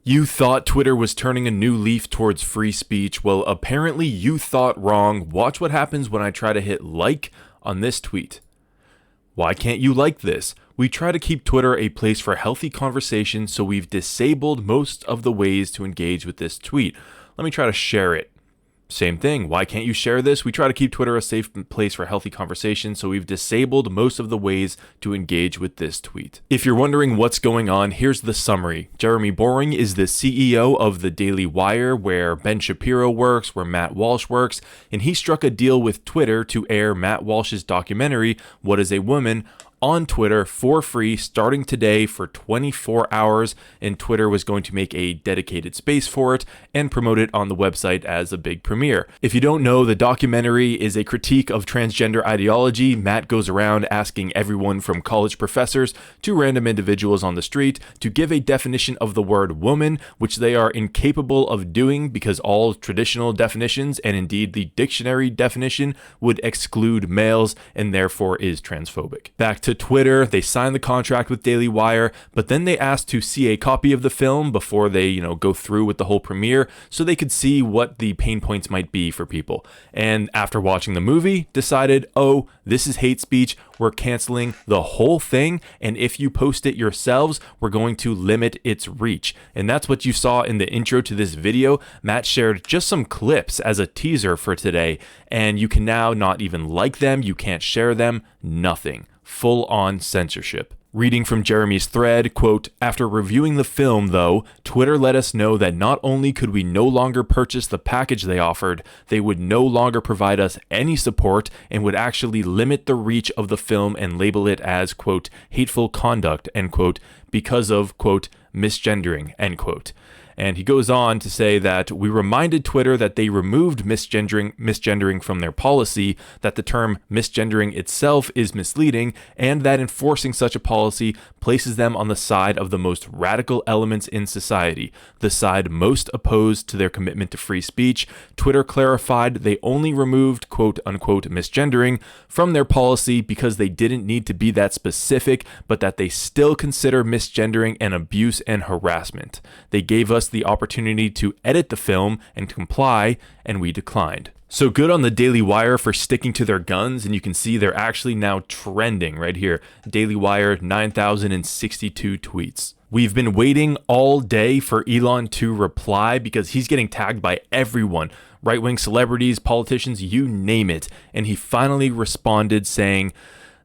You thought Twitter was turning a new leaf towards free speech. Well, apparently you thought wrong. Watch what happens when I try to hit like on this tweet. Why can't you like this? We try to keep Twitter a place for healthy conversation, so we've disabled most of the ways to engage with this tweet. Let me try to share it. Same thing. Why can't you share this? We try to keep Twitter a safe place for healthy conversation, so we've disabled most of the ways to engage with this tweet. If you're wondering what's going on, here's the summary. Jeremy Boring is the CEO of the Daily Wire, where Ben Shapiro works, where Matt Walsh works, and he struck a deal with Twitter to air Matt Walsh's documentary, What is a Woman?, on Twitter for free starting today for 24 hours, and Twitter was going to make a dedicated space for it and promote it on the website as a big premiere. If you don't know, the documentary is a critique of transgender ideology. Matt goes around asking everyone from college professors to random individuals on the street to give a definition of the word woman, which they are incapable of doing because all traditional definitions, and indeed the dictionary definition, would exclude males and therefore is transphobic. Back to Twitter, they signed the contract with Daily Wire, but then they asked to see a copy of the film before they, go through with the whole premiere so they could see what the pain points might be for people. And after watching the movie, decided, oh, this is hate speech, we're canceling the whole thing, and if you post it yourselves, we're going to limit its reach. And that's what you saw in the intro to this video. Matt shared just some clips as a teaser for today, and you can now not even like them, you can't share them, nothing. Full-on censorship. Reading from Jeremy's thread, quote, after reviewing the film, though, Twitter let us know that not only could we no longer purchase the package they offered, they would no longer provide us any support and would actually limit the reach of the film and label it as, quote, hateful conduct, end quote, because of, quote, misgendering, end quote. And he goes on to say that we reminded Twitter that they removed misgendering from their policy, that the term misgendering itself is misleading, and that enforcing such a policy places them on the side of the most radical elements in society, the side most opposed to their commitment to free speech. Twitter clarified they only removed quote-unquote misgendering from their policy because they didn't need to be that specific, but that they still consider misgendering an abuse and harassment. They gave us the opportunity to edit the film and comply, and we declined. So good on the Daily Wire for sticking to their guns, and you can see they're actually now trending right here. Daily Wire, 9,062 tweets. We've been waiting all day for Elon to reply because he's getting tagged by everyone, right-wing celebrities, politicians, you name it, and he finally responded saying,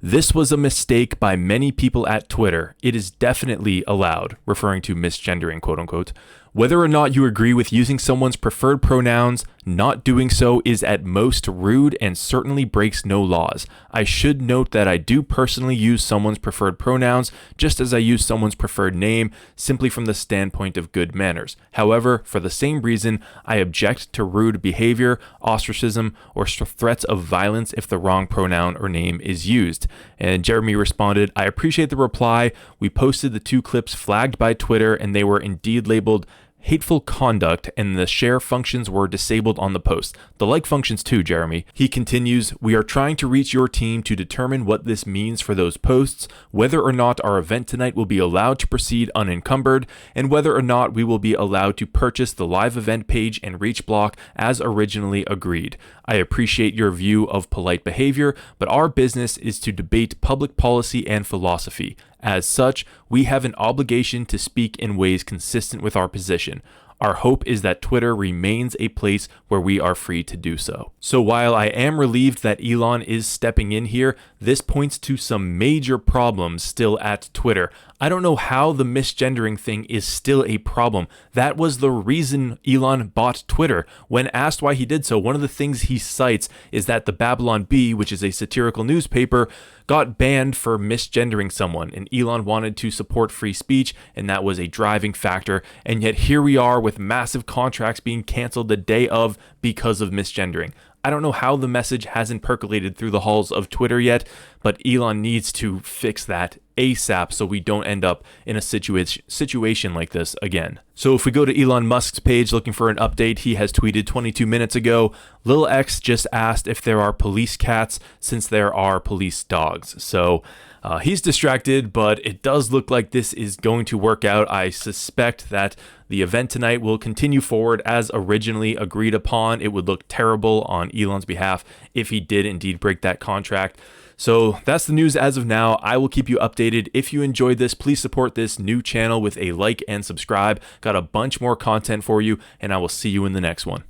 this was a mistake by many people at Twitter. It is definitely allowed, referring to misgendering, quote unquote. Whether or not you agree with using someone's preferred pronouns, not doing so is at most rude and certainly breaks no laws. I should note that I do personally use someone's preferred pronouns just as I use someone's preferred name, simply from the standpoint of good manners. However, for the same reason, I object to rude behavior, ostracism, or threats of violence if the wrong pronoun or name is used. And Jeremy responded, I appreciate the reply. We posted the 2 clips flagged by Twitter and they were indeed labeled hateful conduct, and the share functions were disabled on the post. The like functions too, Jeremy. He continues, we are trying to reach your team to determine what this means for those posts, whether or not our event tonight will be allowed to proceed unencumbered, and whether or not we will be allowed to purchase the live event page and reach block as originally agreed. I appreciate your view of polite behavior, but our business is to debate public policy and philosophy. As such, we have an obligation to speak in ways consistent with our position. Our hope is that Twitter remains a place where we are free to do so. So while I am relieved that Elon is stepping in here, this points to some major problems still at Twitter. I don't know how the misgendering thing is still a problem. That was the reason Elon bought Twitter. When asked why he did so, one of the things he cites is that the Babylon Bee, which is a satirical newspaper, got banned for misgendering someone, and Elon wanted to support free speech, and that was a driving factor. And yet here we are with massive contracts being canceled the day of because of misgendering. I don't know how the message hasn't percolated through the halls of Twitter yet, but Elon needs to fix that ASAP so we don't end up in a situation like this again. So if we go to Elon Musk's page looking for an update, he has tweeted 22 minutes ago, Lil X just asked if there are police cats since there are police dogs. So He's distracted, but it does look like this is going to work out. I suspect that the event tonight will continue forward as originally agreed upon. It would look terrible on Elon's behalf if he did indeed break that contract. So that's the news as of now. I will keep you updated. If you enjoyed this, please support this new channel with a like and subscribe. Got a bunch more content for you, and I will see you in the next one.